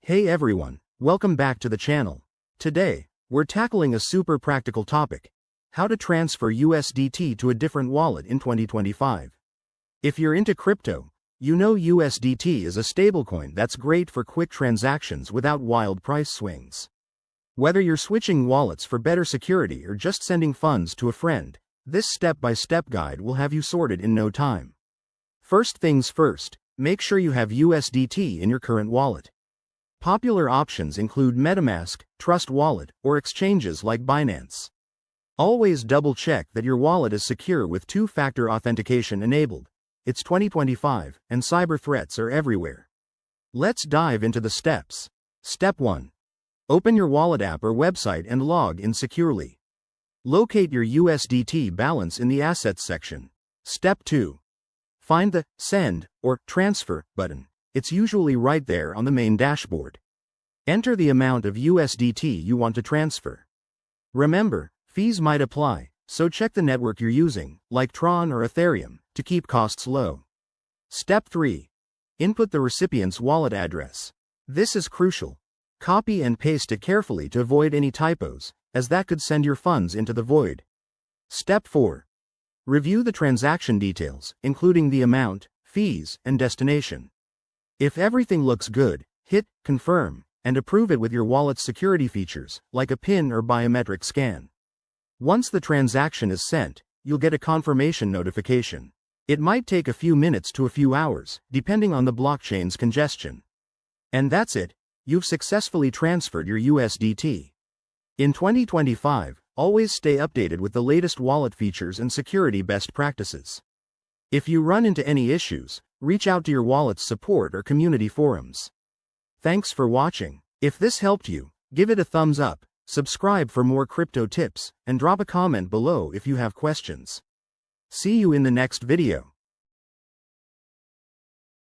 Hey everyone, welcome back to the channel. Today, we're tackling a super practical topic: how to transfer USDT to a different wallet in 2025. If you're into crypto, you know USDT is a stablecoin that's great for quick transactions without wild price swings. Whether you're switching wallets for better security or just sending funds to a friend, this step-by-step guide will have you sorted in no time. First things first, make sure you have USDT in your current wallet. Popular options include MetaMask, Trust Wallet, or exchanges like Binance. Always double-check that your wallet is secure with two-factor authentication enabled. It's 2025, and cyber threats are everywhere. Let's dive into the steps. Step 1. Open your wallet app or website and log in securely. Locate your USDT balance in the Assets section. Step 2. Find the Send or Transfer button. It's usually right there on the main dashboard. Enter the amount of USDT you want to transfer. Remember, fees might apply, so check the network you're using, like Tron or Ethereum, to keep costs low. Step 3. Input the recipient's wallet address. This is crucial. Copy and paste it carefully to avoid any typos, as that could send your funds into the void. Step 4. Review the transaction details, including the amount, fees, and destination. If everything looks good, hit Confirm and approve it with your wallet's security features, like a PIN or biometric scan. Once the transaction is sent, you'll get a confirmation notification. It might take a few minutes to a few hours, depending on the blockchain's congestion. And that's it, you've successfully transferred your USDT. In 2025, always stay updated with the latest wallet features and security best practices. If you run into any issues, reach out to your wallet's support or community forums. Thanks for watching. If this helped you, give it a thumbs up, subscribe for more crypto tips, and drop a comment below if you have questions. See you in the next video.